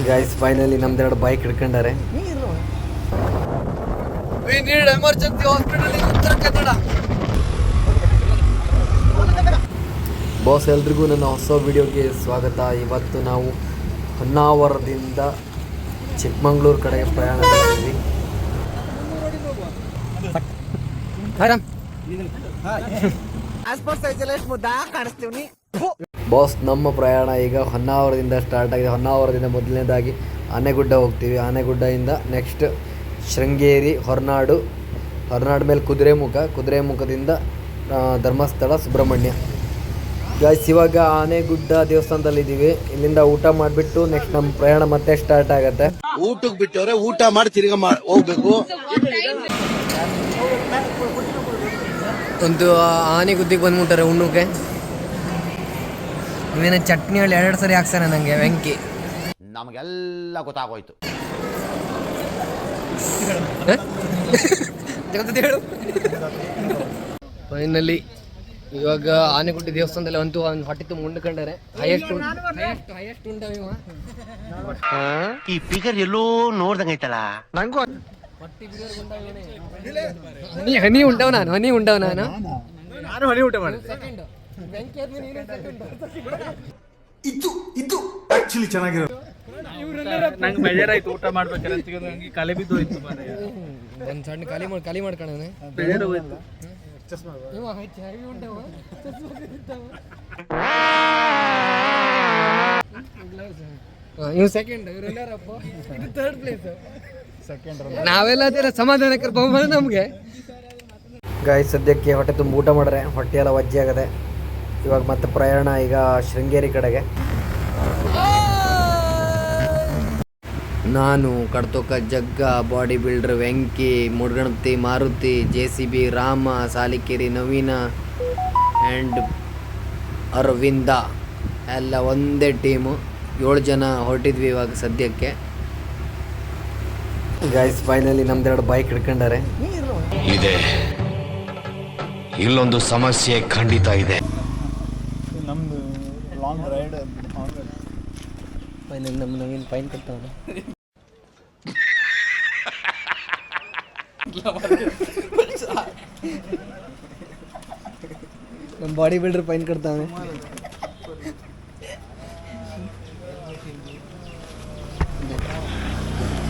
Guys finally ನಮ್ದೆರಡು bike ಹಿಡ್ಕೊಂಡಾರೆ. Emergency hospital Uttara Kannada. Boss, ಎಲ್ರಿಗೂ ನನ್ನ ಹೊಸ ವಿಡಿಯೋಗೆ ಸ್ವಾಗತ. ಇವತ್ತು ನಾವು ಹೊನ್ನಾವರದಿಂದ ಚಿಕ್ಕಮಂಗ್ಳೂರು ಕಡೆಗೆ ಪ್ರಯಾಣ ಮಾಡ್ತೀವಿ. ಬಾಸ್, ನಮ್ಮ ಪ್ರಯಾಣ ಈಗ ಹೊನ್ನಾವರದಿಂದ ಸ್ಟಾರ್ಟ್ ಆಗಿದೆ. ಹೊನ್ನಾವರದಿಂದ ಮೊದಲನೇದಾಗಿ ಆನೆಗುಡ್ಡ ಹೋಗ್ತೀವಿ. ಆನೆಗುಡ್ಡದಿಂದ ನೆಕ್ಸ್ಟ್ ಶೃಂಗೇರಿ, ಹೊರನಾಡು ಮೇಲೆ ಕುದುರೆಮುಖದಿಂದ ಧರ್ಮಸ್ಥಳ, ಸುಬ್ರಹ್ಮಣ್ಯ. ಗಾಯ್ಸ್, ಇವಾಗ ಆನೆಗುಡ್ಡ ದೇವಸ್ಥಾನದಲ್ಲಿದ್ದೀವಿ. ಇಲ್ಲಿಂದ ಊಟ ಮಾಡಿಬಿಟ್ಟು ನೆಕ್ಸ್ಟ್ ನಮ್ಮ ಪ್ರಯಾಣ ಮತ್ತೆ ಸ್ಟಾರ್ಟ್ ಆಗುತ್ತೆ. ಊಟಕ್ಕೆ ಬಿಟ್ಟವ್ರೆ, ಊಟ ಮಾಡಿ ತಿರ್ಗಾ ಹೋಗ್ಬೇಕು. ಒಂದು ಆನೆಗುದ್ದಿಗೆ ಬಂದ್ಬಿಟ್ಟಾರೆ ಉಣ್ಣುಕ್ಕೆ. ಇವೇನ ಚಟ್ನಿ ಹೇಳಿ 2 ಸರಿ ಹಾಕ್ಸಾನೆ ನನಗೆ ವೆಂಕಿ. ನಮಗೆಲ್ಲ ಗೊತ್ತಾಗೋಯ್ತು. ಫೈನಲಿ ಇವಾಗ ಆನೆಗುಡ್ಡಿ ದೇವಸ್ಥಾನದಲ್ಲಿ ಅಂತೂ ಒಂದು ಹೊಟ್ಟೆ ತುಂಬ ಉಂಡ್ಕೊಂಡಾರೆ. ಹೈಯೆಸ್ಟ್ ಉಂಡವ ಈ ಫಿಗರ್ ಎಲ್ಲೋ ನೋಡ್ದಂಗೈತಲ್ಲ. ನಂಗೂ ಹನಿ ಉಂಡವ ನಾನು ಹನಿ ಊಟ ಮಾಡಿದೆ. ಇದು ಆಕ್ಚುಲಿ ಚೆನ್ನಾಗಿರೋದು. ನಂಗೆ ಬೇಜಾರಾಯ್ತು ಊಟ ಮಾಡ್ಬೇಕಾದ್ರೆ. ನಂಗೆ ಕಲೆ ಬಿದ್ದು ಹೋಯ್ತು. ಒಂದು ಸಣ್ಣ ಖಾಲಿ ಮಾಡ್ಕೊಳ್ಳೋಣ. ಬೇಜಾರು ಹೋಯ್ತು. ಇವ್ ಸೆಕೆಂಡ್, ಥರ್ಡ್ ಪ್ಲೇಸ್. ನಾವೆಲ್ಲ ಸಮಾಧಾನಕ್ಕೆ ಬಹುಮಾನ ನಮಗೆ. ಗಾಯ ಸದ್ಯಕ್ಕೆ ಹೊಟ್ಟೆ ತುಂಬ ಊಟ ಮಾಡ್ರೆ ಹೊಟ್ಟೆ ಎಲ್ಲ ವಜ್ಜೆ ಆಗದೆ. ಇವಾಗ ಮತ್ತೆ ಪ್ರಯಾಣ ಈಗ ಶೃಂಗೇರಿ ಕಡೆಗೆ. ನಾನು, Kadtoka Jagga, body builder Venki, Mudganapati Maruti, JCB Rama, Salikeri Naveena and Aravinda ಎಲ್ಲ ಒಂದೇ ಟೀಮು. 7 ಜನ ಹೊರಟಿದ್ವಿ ಇವಾಗ ಸದ್ಯಕ್ಕೆ. ಗೈಸ್ ಫೈನಲಿ ನಮ್ದೆರಡು ಬೈಕ್ ಹಿಡ್ಕೊಂಡಾರೆ. ಇದೆ, ಇಲ್ಲೊಂದು ಸಮಸ್ಯೆ ಖಂಡಿತ ಇದೆ. ನಮ್ದು ಲಾಂಗ್ ರೈಡ್. ಫೈನಲಿ ನಮ್ಮ ನವೀನ್ ಫೈನ್ ಕಟ್ತಾವನೆ. ನಮ್ಮ ಬಾಡಿ ಬಿಲ್ಡರ್ ಫೈನ್ ಕಟ್ತಾವನೆ.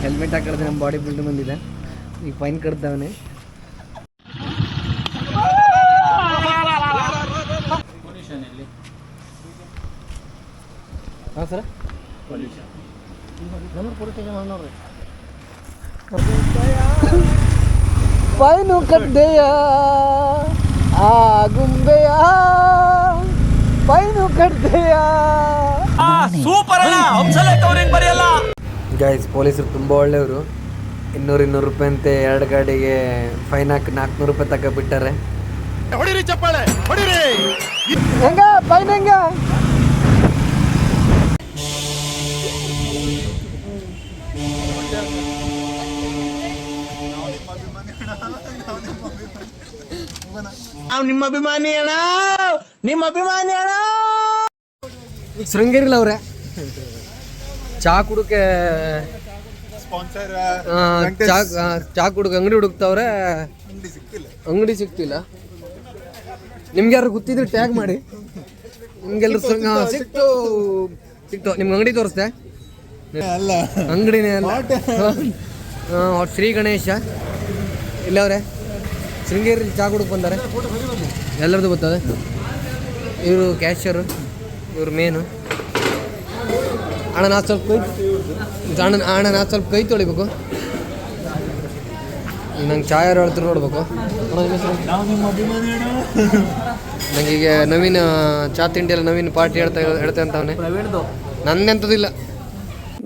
ಹೆಲ್ಮೆಟ್ ಹಾಕಿದ್ರೆ ನಮ್ಮ ಬಾಡಿ ಬಿಲ್ಡರ್ ಬಂದಿದೆ, ಈಗ ಫೈನ್ ಕಟ್ತಾವನೆ. ಹಾಂ ಸರ್, ಫೈನು ಕಟ್ದೆಯ ಆ ಗುಂಬೆಯ ಫೈನು ಕಟ್ದೆಯ. ಸೂಪರ್ ಅಣ್ಣ, ಬರೆಯಲ್ಲ. ಗೈಸ್, ಪೊಲೀಸರು ತುಂಬ ಒಳ್ಳೆಯವರು. 200 ರೂಪಾಯಿ ಅಂತೆ 2 ಗಾಡಿಗೆ ಫೈನ್ ಹಾಕಿ 400 ರೂಪಾಯಿ ತಗೊಬಿಟ್ಟಾರೆ. ಹೊಡಿರಿ ಚಪ್ಪಾಳೆ, ಹೊಡಿರಿ. ಹೆಂಗ ಫೈನ್ ಹೆಂಗ? ನಾವು ನಿಮ್ಮ ಅಭಿಮಾನಿ ಅಣ್ಣ, ನಿಮ್ಮ ಅಭಿಮಾನಿ ಅಣ್ಣ. ಶೃಂಗೇರಿಲ್ಲ ಅವ್ರೆ ಚಾ ಕುಡಕ್ಕೆ ಸ್ಪಾನ್ಸರ್ ಚಾ ಕುಡಕ್ಕೆ ಅಂಗಡಿ ಹುಡುಕ್ತಾವ್ರೆ. ಅಂಗಡಿ ಸಿಕ್ತಿಲ್ಲ. ನಿಮ್ಗೆ ಯಾರು ಗೊತ್ತಿದ್ರೆ ಟ್ಯಾಗ್ ಮಾಡಿ. ನಿಮ್ಗೆಲ್ರು ಸಿಕ್ತು ನಿಮ್ಗೆ ಅಂಗಡಿ ತೋರಿಸ್ದೆ. ಅಲ್ಲ, ಅಂಗಡಿನೇ ಅಲ್ಲ. ಶ್ರೀ ಗಣೇಶ ಇಲ್ಲವ್ರೆ ಶೃಂಗೇರಿ ಚಾ ಕುಡಕ್ಕೆ ಬಂದಾರೆ. ಎಲ್ಲರದು ಗೊತ್ತದೆ. ಇವರು ಕ್ಯಾಶಿಯರು, ಇವರು ಮೇನು. ಅಣ್ಣ ನಾ ಸ್ವಲ್ಪ ಕೈ ತೊಳಿಬೇಕು. ನಂಗೆ ಚಾ ಯಾರು ಹೇಳ್ತಾರೆ ನೋಡ್ಬೇಕು. ನನಗೀಗ ನವೀನ್ ಚಾ ತಿಂಡಿ ಎಲ್ಲ ನವೀನ್ ಪಾರ್ಟಿ ಹೇಳ್ತಾ ಅಂತವನೆ. ನಂದೆಂಥದಿಲ್ಲ.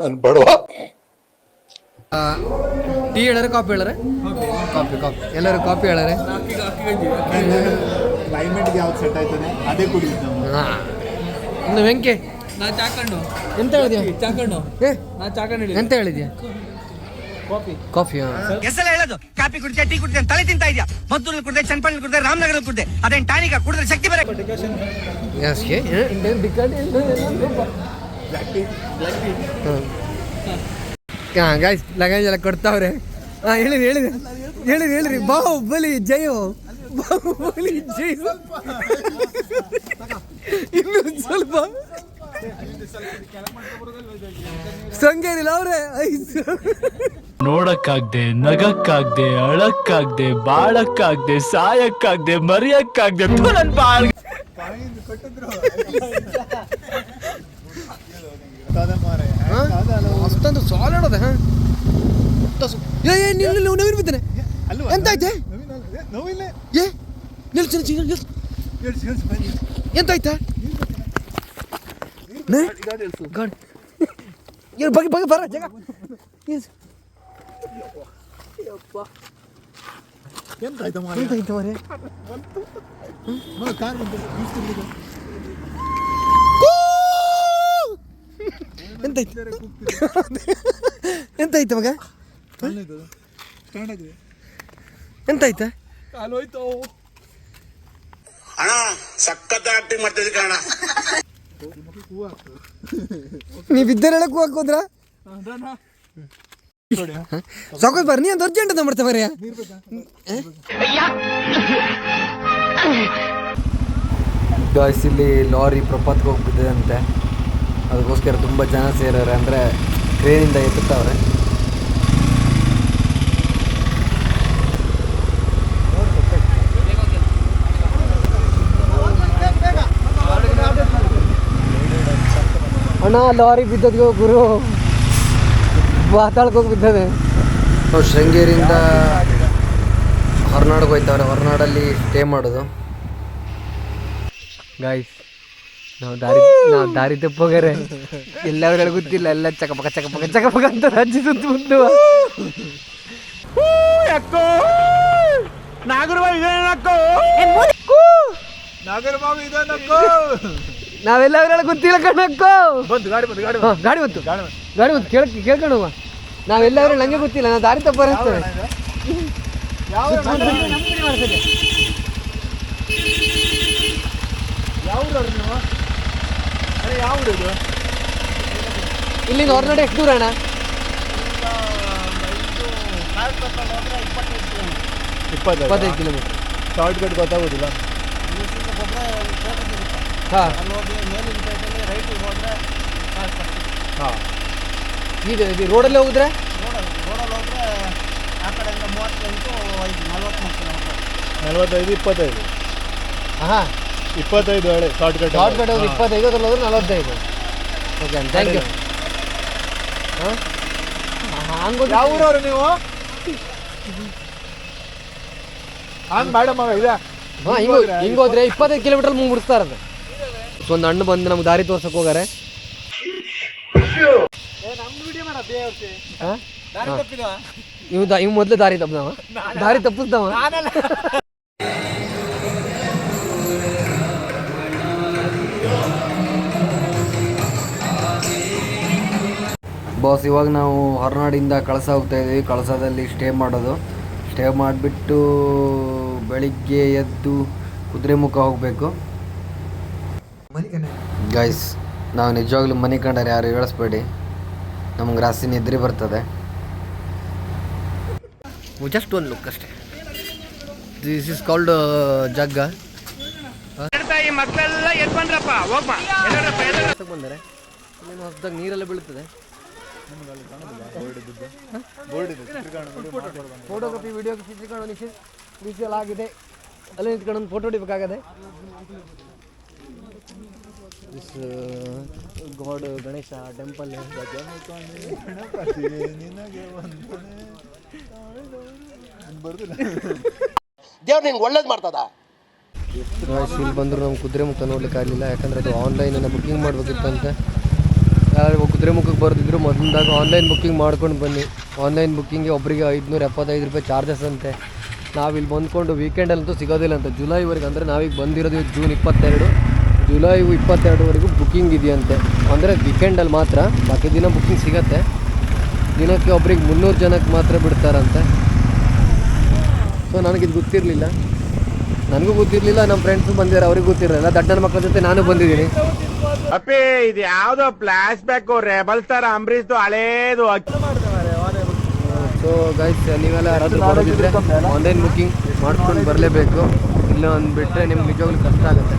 ನಾನು ಬಡವ. ಟೀ ಹೇಳಾರೆ, ಕಾಫಿ ಹೇಳಾರೆ? ಕಾಫಿ ಎಲ್ಲರೂ ಕಾಫಿ ಹೇಳಾರೆ. ಕ್ಲೈಮೇಟ್ಗೆ ಯಾವ್ದು ಸೆಟ್ ಆಯ್ತಾನೆ ಅದೇ ಕುಡಿಯುತ್ತೆ. ಹಾಂ, ಇನ್ನು ವೆಂಕಿ ನಾ ಚಾಕಂಡು ಎಂತ ಹೇಳಿದ್ಯಾ? ಎಂತ ಹೇಳಿದ್ಯಾ? ಕಾಫಿ. ಹೆಸರು ಹೇಳೋದು ಕಾಫಿ ಕುಡಿದೆ, ಟೀ ಕುಡಿದೆ, ತಲೆ ತಿಂತಾ ಇದೆಯಾ? ಮದ್ದೂರಲ್ಲಿ ಕುಡಿದೆ, ಚನ್ನಪಳ್ಳಿ ಕುಡಿದೆ, ರಾಮನಗರ ಕುಡಿದೆ. ಅದೇನು ಟಾನಿಕ ಕುಡಿದ್ರೆ ಶಕ್ತಿ ಬರ. ಹಾಂ ಗಾಯ್ಸ್ ಲಗೇಜ್ ಎಲ್ಲ ಕೊಡ್ತಾವ್ರೆ. ಹಾಂ ಹೇಳಿರಿ ಬಾಹುಬಲಿ ಜಯೋ, ಬಾಹುಬಲಿ ಜಯೋ. ಇನ್ನು ಸ್ವಲ್ಪ ಸಂಗೇರಿಲ್ಲ ಅವ್ರೆ. ನೋಡಕ್ಕಾಗ್ದೆ, ನಗಕ್ಕಾಗ್ದೆ, ಅಳಕ್ಕಾಗ್ದೆ, ಬಾಳಕ್ಕಾಗ್ದೆ, ಸಾಯಕ್ಕಾಗ್ದೆ, ಮರಿಯಕ್ಕಾಗ್ದೆ ನನ್ ಬಾಳ್ ಅಷ್ಟೊಂದು ಸಾಲಿಡ್ ಅದ. ನವೀನ್ ಬಿದ್ದಾನೆ. ಎಂತಾಯ್ತೆ? ಏ ನಿಲ್ಸು ಎಂತಾಯ್ತಾ? ಬಗ್ಗೆ ಬರ ಜಾಗ ಎಂತಾಯ್ತು ಮಾರೆ? ಎಂತಾಯ್ತು ಮಗ? ಎಂತಾಯ್ತಾ? ಅಣ್ಣ ಸಖತ್ ಆಕ್ಟಿಂಗ್ ಮಾಡ್ತಿದ್ದೆ ಕಣ. ನೀ ಬಿದ್ದರೆ ಹೇಳಕ್ ಹೋದ್ರ ಸಾಕೋದ್ ಬರ್ರಿ. ನೀ ಅಂತ ಅರ್ಜೆಂಟ್ ಅಂತ ಮಾಡ್ತಾ ಬರ್ರಿ. ಗಾಯ್ಸ್ ಇಲ್ಲಿ ಲಾರಿ ಪ್ರಪಾತಕ್ಕೆ ಹೋಗ್ಬಿಟ್ಟಿದೆ ಅಂತೆ. ಅದಕ್ಕೋಸ್ಕರ ತುಂಬ ಜನ ಸೇರವ್ರೆ, ಅಂದರೆ ಕ್ರೇನಿಂದ ಎತ್ತುತ್ತವ್ರೆ. ಅಣ್ಣ ಲಾರಿ ಬಿದ್ದದ್ಗೋ ಗುರು, ಬಾತಾಳಕ್ಕೆ ಹೋಗಿ ಬಿದ್ದದೆ. ನಾವು ಶೃಂಗೇರಿಯಿಂದ ಹೊರನಾಡಿಗೆ ಹೋಯ್ತವ್ರೆ. ಹೊರನಾಡಲ್ಲಿ ಸ್ಟೇ ಮಾಡೋದು. ಗಾಯ್ಸ್ ನಾವು ದಾರಿ ತಪ್ಪೋಗಾರೆ. ಎಲ್ಲವ್ರೆಲ್ಲ ಗೊತ್ತಿಲ್ಲ, ಎಲ್ಲ ಚಕಪಕ ಅಂತ ರಾಜ್ಯ ಸುತ್ತ ಮುಂದೆ. ನಾವೆಲ್ಲವರೆಲ್ಲ ಗೊತ್ತಿಲ್ಲ ಕಣ್ಣಕ್ಕೋ. ಗಾಡಿ ಬಂತು ಕೇಳ್ಕೊಂಡು ಹೋಗ. ನಾವೆಲ್ಲವರೆಲ್ಲ ನಂಗೆ ಗೊತ್ತಿಲ್ಲ, ನಾವು ದಾರಿ ತಪ್ಪ ಬರ್ತೇವೆ. ಇಲ್ಲಿಂದ ಹೊರನಾಡು ಎಷ್ಟು ದೂರ ಅಣ್ಣ? 25 ಕಿಲೋಮೀಟರ್. ಶಾರ್ಟ್ ಕಟ್ ಗೊತ್ತಾಗೋದಿಲ್ಲ. ಹಾಂ ಇದು ರೋಡಲ್ಲಿ ಹೋಗಿದ್ರೆ ಆ ಕಡೆಯಿಂದ 45 25. ಹಾಂ 25 ಹೇಳಿ ಶಾರ್ಟ್ ಕಟ್. ಶಾರ್ಟ್ ಕಟ್ ಹೋಗಿ 25, ಅದ್ರಲ್ಲಿ ಹೋದ್ರೆ 45. Okay thank you. ಹಾಂ ಹಂಗೆ ಯಾವ ಊರವ್ರು ನೀವು? ಹಂಗೆ ಮೇಡಮ್ ಇದೆ. ಹಾಂ ಹಿಂಗೆ ಹೋದ್ರೆ 25 ಕಿಲೋಮೀಟರ್ ಮುಗಿಸ್ತಾರದು. ಒಂದು ಹಣ್ಣು ಬಂದು ನಮ್ಗೆ ದಾರಿ ತೋರ್ಸಕ್ಕೆ ಹೋಗಾರೆ. ಇವ್ ಮೊದಲು ದಾರಿ ತಪ್ಪದವ, ದಾರಿ ತಪ್ಪಿಸ್ದವ. ಬಾಸ್ ಇವಾಗ ನಾವು ಹೊರನಾಡಿಂದ ಕಳಸ ಹೋಗ್ತಾ ಇದ್ದೀವಿ. ಕಳಸದಲ್ಲಿ ಸ್ಟೇ ಮಾಡೋದು. ಸ್ಟೇ ಮಾಡಿಬಿಟ್ಟು ಬೆಳಿಗ್ಗೆ ಎದ್ದು ಕುದುರೆಮುಖ ಹೋಗಬೇಕು. ಗೈಸ್ ನಾವು ನಿಜವಾಗ್ಲೂ ಮನೆ ಕಂಡರೆ ಯಾರು ಹೇಳಿಸ್ಬೇಡಿ, ನಮ್ಗೆ ರಾಸಿ ನಿದ್ರೆ ಬರ್ತದೆ. ಜಸ್ಟ್ ಒಂದು ಲುಕ್ ಅಷ್ಟೇ. ದಿಸ್ ಇಸ್ ಕಾಲ್ಡ್ ಜಗ್ಗ. ಮಕ್ಕಳೆಲ್ಲ ಎದ್ದು ಬಂದ್ರಪ್ಪ, ಹೋಗ್ಬಾ ಬಂದರೆ ಹೊಸದಾಗಿ ನೀರೆಲ್ಲ ಬೀಳ್ತದೆ. ಫೋಟೋಗ್ರಫಿ ವಿಡಿಯೋಗ್ರಫಿ ಚಿತ್ರೀಕರಣ ನಿಷೇಧ ಆಗಿದೆ. ಅಲ್ಲೇ ನಿಂತ್ಕೊಂಡು ಒಂದು ಫೋಟೋ ಹೊಡಿಬೇಕಾಗದೆ. This god Ganesha temple. ದೇವ್ರು ನಿಂಗೆ ಒಳ್ಳೇದು ಮಾಡ್ತದ. ಇಲ್ಲಿ ಬಂದರೂ ನಮ್ಗೆ ಕುದುರೆಮುಖ ನೋಡ್ಲಿಕ್ಕೆ ಆಗಲಿಲ್ಲ, ಯಾಕಂದರೆ ಅದು ಆನ್ಲೈನನ್ನು ಬುಕ್ಕಿಂಗ್ ಮಾಡಬೇಕಿತ್ತಂತೆ. ಯಾರು ಕುದುರೆಮುಖಕ್ಕೆ ಬರೆದಿದ್ರು ಮೊದಲಾಗ ಆನ್ಲೈನ್ ಬುಕ್ಕಿಂಗ್ ಮಾಡ್ಕೊಂಡು ಬನ್ನಿ. ಆನ್ಲೈನ್ ಬುಕ್ಕಿಂಗ್ಗೆ ಒಬ್ಬರಿಗೆ 575 ರೂಪಾಯಿ ಚಾರ್ಜಸ್ ಅಂತೆ. ನಾವಿಲ್ಲಿ ಬಂದ್ಕೊಂಡು ವೀಕೆಂಡಲ್ಲಂತೂ ಸಿಗೋದಿಲ್ಲ ಅಂತ. ಜುಲೈವರೆಗೆ, ಅಂದರೆ ನಾವೀಗ ಬಂದಿರೋದು ಜೂನ್ 22, ಜುಲೈ 22ವರೆಗೂ ಬುಕ್ಕಿಂಗ್ ಇದೆಯಂತೆ. ಅಂದರೆ ವೀಕೆಂಡಲ್ಲಿ ಮಾತ್ರ, ಬಾಕಿ ದಿನ ಬುಕ್ಕಿಂಗ್ ಸಿಗತ್ತೆ. ದಿನಕ್ಕೆ ಒಬ್ರಿಗೆ 300 ಜನಕ್ಕೆ ಮಾತ್ರ ಬಿಡ್ತಾರಂತೆ. ಸೊ ನನಗಿದು ಗೊತ್ತಿರಲಿಲ್ಲ, ನನಗೂ ಗೊತ್ತಿರಲಿಲ್ಲ, ನಮ್ಮ ಫ್ರೆಂಡ್ಸು ಬಂದಿದ್ದಾರೆ, ಅವ್ರಿಗೆ ಗೊತ್ತಿರಲಿಲ್ಲ. ದಡ್ಡನ ಮಕ್ಕಳ ಜೊತೆ ನಾನು ಬಂದಿದ್ದೀನಿ. ಅಪ್ಪಿ ಇದು ಯಾವ್ದೋ ಫ್ಲಾಶ್ ಬ್ಯಾಕ್ ರೆಬಲ್ ತರ ಅಂಬರೀಶ್ ಹಳೇದು. ಸೊ ಗೈಸ್, ನೀವೆಲ್ಲ ಯಾರಾದರೂ ಬರೋದಿದ್ರೆ ಆನ್ಲೈನ್ ಬುಕ್ಕಿಂಗ್ ಮಾಡ್ಕೊಂಡು ಬರಲೇಬೇಕು. ಇಲ್ಲ ಅಂದ್ಬಿಟ್ರೆ ನಿಮ್ಗೆ ನಿಜವಾಗ್ಲೂ ಕಷ್ಟ ಆಗುತ್ತೆ.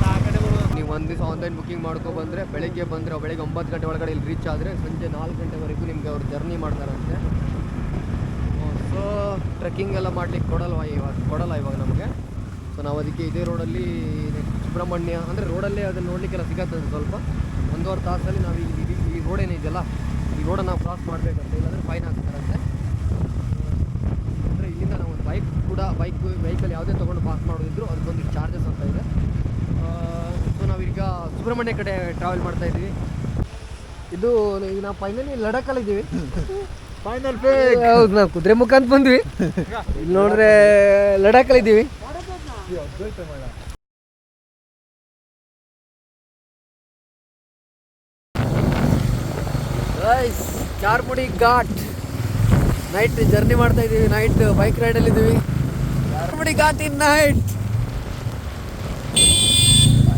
ನೀವು ಒಂದು ದಿವಸ ಆನ್ಲೈನ್ ಬುಕ್ಕಿಂಗ್ ಮಾಡ್ಕೊಬಂದರೆ ಬೆಳಗ್ಗೆ ಬಂದರೆ ಬೆಳಗ್ಗೆ 9 ಗಂಟೆ ಒಳಗಡೆ ಇಲ್ಲಿ ರೀಚ್ ಆದರೆ ಸಂಜೆ 4 ಗಂಟೆವರೆಗೂ ನಿಮಗೆ ಅವ್ರು ಜರ್ನಿ ಮಾಡ್ತಾರಂತೆ. ಸೊ ಟ್ರೆಕ್ಕಿಂಗ್ ಎಲ್ಲ ಮಾಡ್ಲಿಕ್ಕೆ ಕೊಡಲ್ಲ ಇವಾಗ ನಮಗೆ. ಸೊ ನಾವು ಅದಕ್ಕೆ ಇದೇ ರೋಡಲ್ಲಿ ಸುಬ್ರಹ್ಮಣ್ಯ ಅಂದರೆ ರೋಡಲ್ಲೇ ಅದನ್ನು ನೋಡಲಿಕ್ಕೆಲ್ಲ ಸಿಗತ್ತೆ. ಸ್ವಲ್ಪ 1.5 ತಾಸಲ್ಲಿ ನಾವು ಈ ರೋಡ್ ಏನಿದೆಯಲ್ಲ, ಈ ರೋಡನ್ನು ನಾವು ಕ್ರಾಸ್ ಮಾಡಬೇಕಂತ, ಇಲ್ಲಾಂದರೆ ಫೈನ್ ಹಾಕ್ತಾರಂತೆ. ಅಂದರೆ ಇಲ್ಲಿಂದ ನಾವು ಒಂದು ಬೈಕಲ್ಲಿ ಯಾವುದೇ ತೊಗೊಂಡು ಪಾಸ್ ಮಾಡೋದಿದ್ರು ಅದಕ್ಕೊಂದು ಚಾರ್ಜಸ್ ಅಂತ ಇದೆ. ಸೊ ನಾವೀಗ ಸುಬ್ರಹ್ಮಣ್ಯ ಕಡೆ ಟ್ರಾವೆಲ್ ಮಾಡ್ತಾ ಇದ್ದೀವಿ. ಇದು ಈಗ ನಾವು ಫೈನಲಿ ಲಡಾಖಲ್ಲಿ ಇದ್ದೀವಿ. ಫೈನಲ್ ಹೌದು, ನಾವು ಕುದುರೆಮುಖ ಅಂತ ಬಂದ್ವಿ. ಇಲ್ಲಿ ನೋಡಿದ್ರೆ ಲಡಾಖಲ್ಲಿ ಇದ್ದೀವಿ. ಚಾರ್ಮುಡಿ ಘಾಟ್ ನೈಟ್ ಜರ್ನಿ ಮಾಡ್ತಾ ಇದ್ದೀವಿ. ನೈಟ್ ಬೈಕ್ ರೈಡಲ್ಲಿ ಇದ್ದೀವಿ. Charmadi ghat in night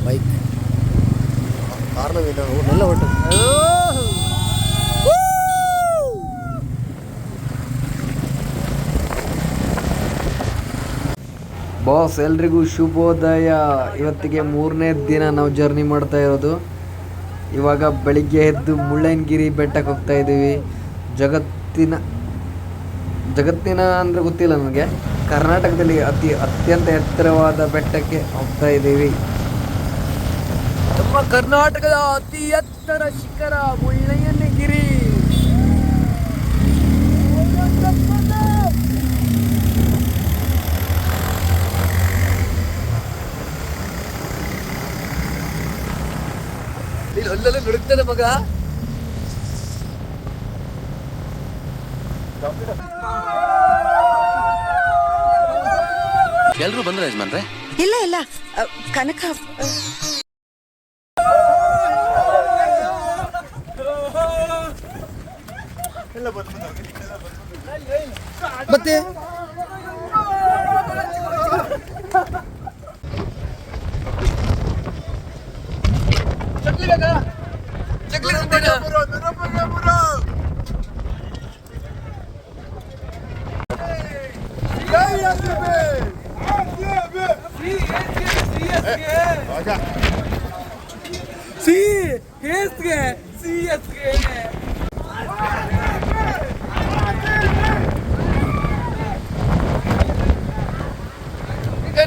bike ಕಾರ್ನವಿಲ್ಲ ಎಲ್ಲ ಹೊಟ್ಟು. ಬಾಸ್, ಎಲ್ರಿಗೂ ಶುಭೋದಯ. ಇವತ್ತಿಗೆ 3ನೇ ದಿನ ನಾವು ಜರ್ನಿ ಮಾಡ್ತಾ ಇರೋದು. ಇವಾಗ ಬೆಳಿಗ್ಗೆ ಎದ್ದು ಮುಳ್ಳಯ್ಯನಗಿರಿ ಬೆಟ್ಟಕ್ಕೆ ಹೋಗ್ತಾ ಇದ್ದೀವಿ. ಜಗತ್ತಿನ ಅಂದರೆ ಗೊತ್ತಿಲ್ಲ ನನಗೆ, ಕರ್ನಾಟಕದಲ್ಲಿ ಅತ್ಯಂತ ಎತ್ತರವಾದ ಬೆಟ್ಟಕ್ಕೆ ಹೋಗ್ತಾ ಇದ್ದೀವಿ. ನಮ್ಮ ಕರ್ನಾಟಕದ ಅತಿ ಎತ್ತರ ಶಿಖರ ಮುಳ್ಳಯ್ಯನಗಿರಿ. ಅಲ್ಲೆಲ್ಲ ನುಡುಕ್ತದೆ ಮಗ. ಎಲ್ರು ಬಂದ್ರೆ ಯಜಮಾನ್ರೆ? ಇಲ್ಲ ಕನಕ ಮತ್ತೆ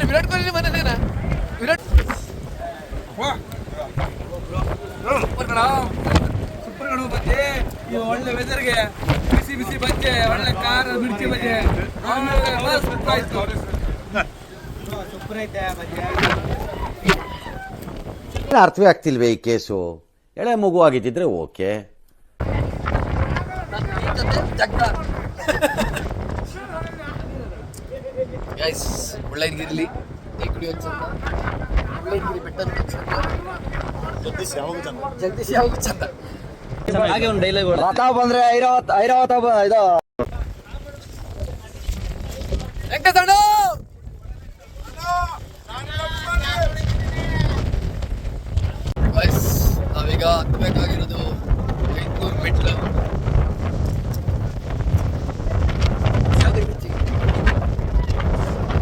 ವಿರಾಟ್ ಕೊಹ್ಲಿ ಮನೇನೇನಾ? ವಿರಾಟ್ ಸೂಪರ್ ಕಣೋ ಬಜ್ಜಿ. ಈ ಒಳ್ಳೆ ವೆದರ್ಗೆ ಬಿಸಿ ಬಿಸಿ ಬಜ್ಜೆ, ಒಳ್ಳೆ ಖಾರ ಮಿರ್ಚಿ ಬಜ್ಜೆ. ಸೂಪರ್ ಆಯ್ತು. ಸೂಪರ್ ಐತೆ ಬಜ್ಜೆ. ಅರ್ಥವೇ ಆಗ್ತಿಲ್ವೇ ಈ ಕೇಸು? ಎಳೆ ಮಗು ಆಗಿದ್ದಿದ್ರೆ ಓಕೆ. ಗೈಸ್, ಮುಳ್ಳಯ್ಯನಗಿರಿಲಿ ಟೀ ಕುಡಿಯೋ ಚಂದ, ಮುಳ್ಳಯ್ಯನಗಿರಿ ಬೆಟ್ಟ ಜಗದೀಶ್ ಯಾವಾಗ ಚಂದ. ಹಾಗೆ ಒಂದು ಡೈಲಾಗ್ ರಥ ಬಂದ್ರೆ ಐರಾವತ ಇದು ವೆಂಕಟಣ್ಣ. ಗೈಸ್, ನಾವೀಗ ಹತ್ತಬೇಕಾಗಿರೋದು 500 ಮೆಟ್ಲು.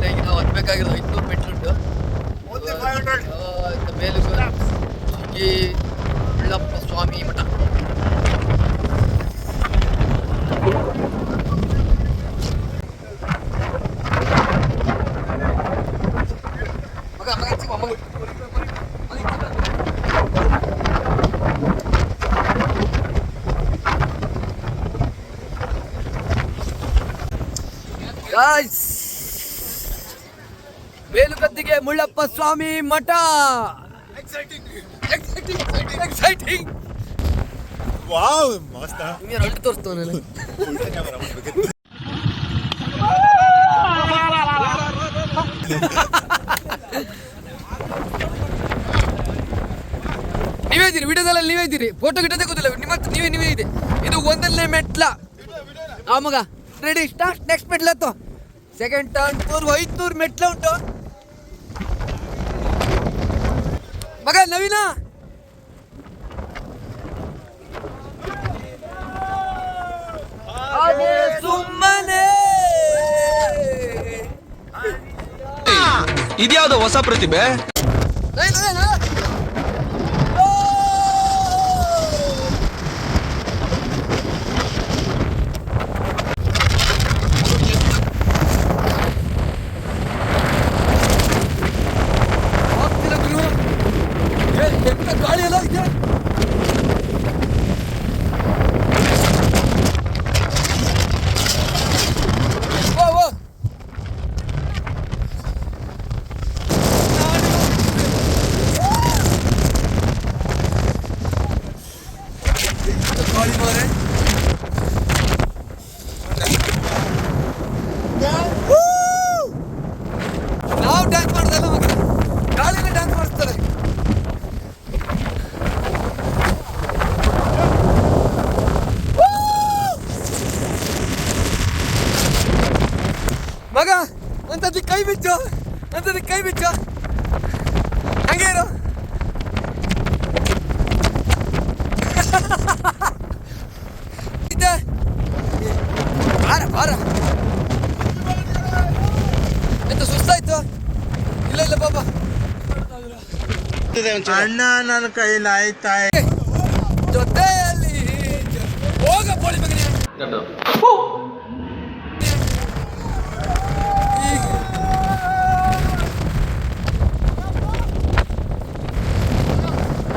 ಈಗ ನಾವು ಹತ್ತಬೇಕಾಗಿರೋದು 500 ಮೆಟ್ಲುಂಟು. ಮೇಲೆ ಶ್ರೀ ಮುಳ್ಳಪ್ಪ ಸ್ವಾಮಿ ಮಠ. ಮೇಲುಗದ್ದಿಗೆ ಮುಳ್ಳಪ್ಪ ಸ್ವಾಮಿ ಮಠ. ಎಕ್ಸೈಟಿಂಗ್. ವಾವ್, ಮಸ್ತ್. ಅಲ್ಟಿ ತೋರಿಸ್ತವನೇ. ನೀವೇ ಇದ್ದೀರಿ ವಿಡಿಯೋದಲ್ಲಿ, ನೀವೇ ಇದ್ದೀರಿ. ಫೋಟೋ ಗಿಟ್ಟದೆ ಗೊತ್ತಿಲ್ಲ ನಿಮ್ಮ ನೀವೇ ಇದೆ. ಇದು 1ನೇ ಮೆಟ್ಲ. ಆ ಮಗ ರೆಡಿ ಸ್ಟಾರ್ಟ್. ನೆಕ್ಸ್ಟ್ ಮೆಟ್ಲ ಹತ್ತು. ಸೆಕೆಂಡ್ ಟರ್ನ್ 500 ಮೆಟ್ಲ ಉಂಟು ಮಗ. ನವೀನ ಇದ್ಯಾವುದೋ ಹೊಸ ಪ್ರತಿಭೆ. ಗಾಳಿ ಎಲ್ಲ ಇದೆ. ಗಾಳಿ ಮಾರೆ ನಾವು ಡ್ಯಾನ್ಸ್ ಮಾಡೋದಲ್ಲ ಮಗ, ಗಾಳಿನ ಡ್ಯಾನ್ಸ್ ಮಾಡಿಸ್ತಾರೆ. ಮಗ ಅಂತದ್ದು ಕೈ ಬಿಚ್ಚು, ಅಂತದ್ದು ಕೈ ಬಿಚ್ಚು, ಹಂಗೆ ಇರು. ಇದೆ ಬಾರ ಬಾರ. ಎಂತ ಸುಸ್ತಾಯ್ತು? ಇಲ್ಲ ಇಲ್ಲ ಬಾಬಾ, ಅಣ್ಣ ನನ್ನ ಕೈಲಿ ಆಯ್ತಾ ಜೊತೆಯಲ್ಲಿ ಹೋಗ ಪೋಳಿ ಮಗನೇ.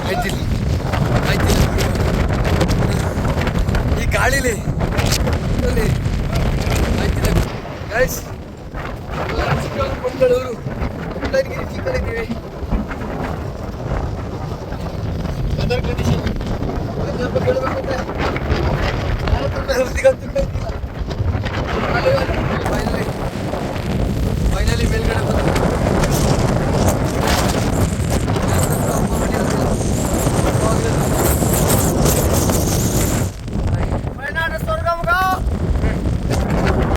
ಆಯ್ತಿಲ್ಲ ಆಯ್ತಿಲ್ಲ ಈ ಗಾಳಿಲಿ ಆಯ್ತಿಲ್ಲ ಗೈಸ್. ಮಂಗಳೂರು ಮುಳ್ಳಯ್ಯನಗಿರಿ ಚಿಕ್ಕದಿದ್ದೀವಿ. ವೆದರ್ ಕಂಡೀಷನ್ ಸ್ವಲ್ಪ ಕೇಳಬೇಕಂದ್ರೆ ಫೈನಲಿ ಮೇಲ್ಗಡೆ ಬಂದು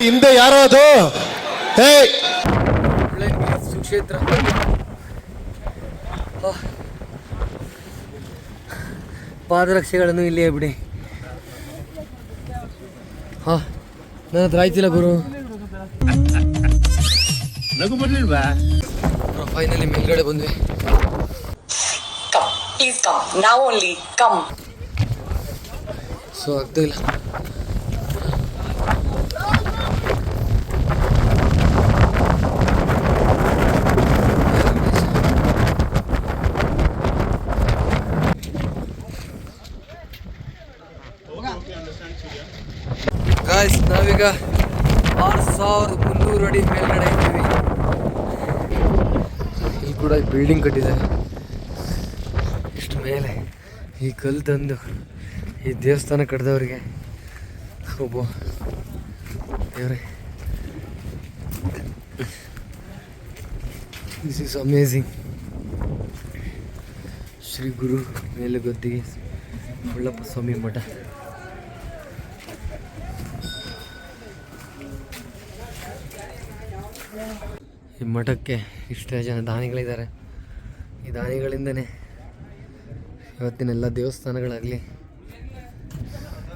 ಹಿಂದೆ ಯಾರೋ ಅದು ಮುಳ್ಳಯ್ಯನಗಿರಿ ಸುಕ್ಷೇತ್ರ. ಪಾದರಕ್ಷೆಗಳನ್ನು ಇಲ್ಲಿಯೇ ಬಿಡಿ. ಹಾ, ನನ್ನ ಹತ್ರ ಆಯ್ತಿಲ್ಲ ಗುರು. ನಗು ಬರ್ಲಿಲ್ವಾ? ಫೈನಲಿ ಮೇಲ್ಗಡೆ ಬಂದ್ವಿ. ಪ್ಲೀಸ್ ಕಮ್, ನಾವು ಓನ್ಲಿ ಕಮ್. ಸೊ ಆಗ್ತಾ ಇಲ್ಲ. ಗಾಯ್ಸ್, ನಾವೀಗ 6300 ಅಡಿ ಮೇಲ್ಗಡೆ ಇದ್ದೀವಿ. ಇಲ್ಲಿ ಕೂಡ ಬಿಲ್ಡಿಂಗ್ ಕಟ್ಟಿದ್ದಾರೆ ಇಷ್ಟು ಮೇಲೆ. ಈ ಕಲ್ಲು ತಂದು ಈ ದೇವಸ್ಥಾನ ಕಟ್ಟಿದವ್ರಿಗೆ ಒಬ್ಬ ದೇವರೇ, ದಿಸ್ ಈಸ್ ಅಮೇಝಿಂಗ್. ಶ್ರೀ ಗುರು ಮೇಲುಗದ್ದಿಗೆ ಹೊಳ್ಳಪ್ಪ ಸ್ವಾಮಿ ಮಠ. ಈ ಮಠಕ್ಕೆ ಇಷ್ಟೇ ಜನ ದಾನಿಗಳಿದ್ದಾರೆ. ಈ ದಾನಿಗಳಿಂದನೇ ಇವತ್ತಿನ ಎಲ್ಲ ದೇವಸ್ಥಾನಗಳಾಗಲಿ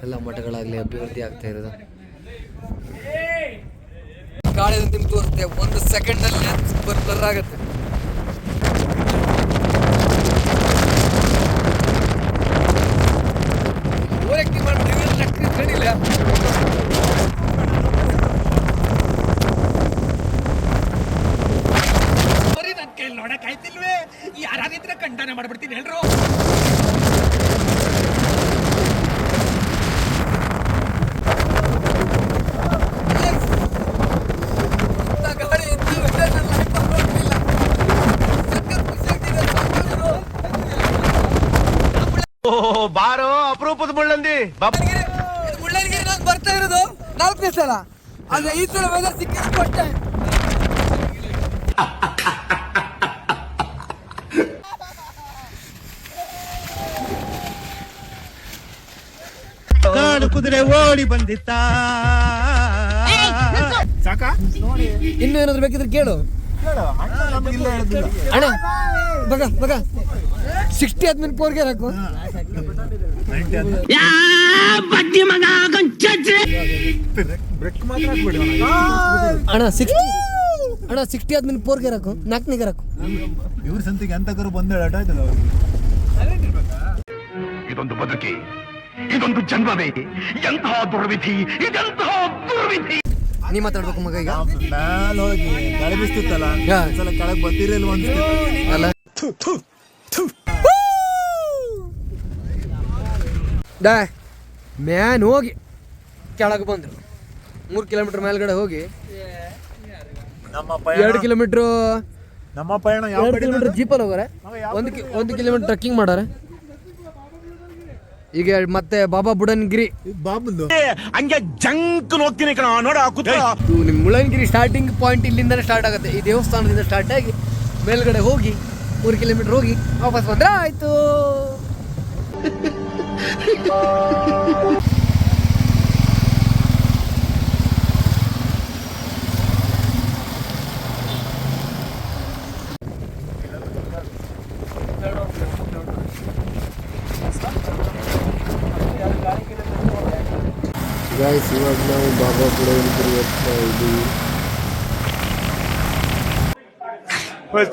ಎಲ್ಲ ಮಠಗಳಾಗಲಿ ಅಭಿವೃದ್ಧಿ ಆಗ್ತಾ ಇರೋದು. ಗಾಳಿ ನಿಮ್ಗೆ ತೋರಿಸುತ್ತೆ, 1 ಸೆಕೆಂಡಲ್ಲಿ ಸೂಪರ್ ಬ್ಲರ್ ಆಗುತ್ತೆ. ಓವರ್ಯಾಕ್ಟಿಂಗ್ ಮಾಡ್ಬಿಟ್ಟು ಕಡಿಲ್ಲ. ನೋಡಕ್ಕಾಯ್ತಿಲ್ವೇ? ಯಾರಿದ್ರೆ ಖಂಡನೆ ಮಾಡ್ಬಿಡ್ತೀನಿ ಹೇಳ್ರು. ಬಾರೋ ಅಪರೂಪದ ಮುಳ್ಳಂದಿ. ಮುಳ್ಳಯ್ಯನಗಿರಿ ನಾನು ಬರ್ತಾ ಇರೋದು 4ನೇ ಸಲ. ಆದ್ರೆ ಈ ಸಲ ವೆದರ್ ಸಿಕ್ಕಿದ್ದು ಅಷ್ಟೇ. ಕಾಡು ಕುದುರೆ ಓಡಿ ಬಂದಿತ್ತ. ಸಾಕ? ಇನ್ನೂ ಏನಾದ್ರು ಬೇಕಿದ್ರೆ ಕೇಳು ಅಣ್ಣ. ಬಗ ಬಗ 60 ಆದ್ಮೇಲೆ ಪೋರ್ಗೆ ಹಾಕು. ಬ್ರೇಕ್ ಮಾತ್ರ ಹಾಕ್ಬಿಡಿ ಅಣ್ಣ 60 ಅಣ್ಣ 60 ಆದ್ಮೇಲೆ 4 ಗೇರ್ ಹಾಕು 4ನೇ ಗೇರ್ ಹಾಕು. ಇವ್ರ ಸಂತಿಗೆ ಎಂತಕರು ಬಂದ ಆಟ ಆಯ್ತದ ಅವ್ರಿಗೆ. ಇದೊಂದು ಬದುಕಿ, ಇದೊಂದು ಜನ್ಮವೇ, ಎಂತಹ ದುರ್ವಿಧಿ, ಇದೆಂತಹ ದುರ್ವಿಧಿ. ನೀ ಮಾತಾಡ್ಬೇಕು ಮಗ ಈಗ. ಮ್ಯಾಲ ಹೋಗಿ ಗಾಳಿ ಬಿಸ್ತಿತ್ತಲ್ಲ, ಒಂದ್ಸಲ ಕೆಳಗ್ ಬತ್ತಿರಲ್ವ ಅನ್ಸ್ತಿತ್ತು. ಅಲ್ಲ ಡಾ ಮ್ಯಾನ್ ಹೋಗಿ ಕೆಳಗೆ ಬಂದ್ರು 3 ಕಿಲೋಮೀಟರ್ ಮೇಲ್ಗಡೆ ಹೋಗಿ ನಮ್ಮ 2 ಕಿಲೋಮೀಟ್ರು ನಮ್ಮ ಪಯಣ ಯಾವ 2 ಕಿಲೋಮೀಟರ್ ಜೀಪಲ್ಲಿ ಹೋಗಾರೆ, 1 ಕಿಲೋಮೀಟರ್ ಟ್ರೆಕ್ಕಿಂಗ್ ಮಾಡಾರೆ. ಈಗ ಮತ್ತೆ ಬಾಬಾ ಬುಡನ್ಗಿರಿ ಬಾಬಂದು ಹಂಗೆ ಜಂಕ್ ಹೋಗ್ತೀನಿ ಕಣ ನೋಡ ನಿಮ್ಮ ಮುಳ್ಳಯ್ಯನಗಿರಿ ಸ್ಟಾರ್ಟಿಂಗ್ ಪಾಯಿಂಟ್ ಇಲ್ಲಿಂದನೇ ಸ್ಟಾರ್ಟ್ ಆಗುತ್ತೆ. ಈ ದೇವಸ್ಥಾನದಿಂದ ಸ್ಟಾರ್ಟ್ ಆಗಿ ಮೇಲ್ಗಡೆ ಹೋಗಿ 3 ಕಿಲೋಮೀಟರ್ ಹೋಗಿ ವಾಪಸ್ ಬಂದ್ರೆ ಆಯ್ತು. ಗಾಯ್ಸ್ ಇವಾಗ ನಾವು ಬಾಬಾ ಬುಡನ್ಗಿರಿ ಹೋಗ್ತಾ ಇದ್ದೀವಿ.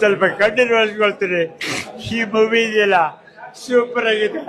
ಸ್ವಲ್ಪ ಕಂಟಿನ್ಯೂ ಈ ಮೂವಿ ಇದೆಯಲ್ಲ ಸೂಪರ್ ಆಗಿದೆ.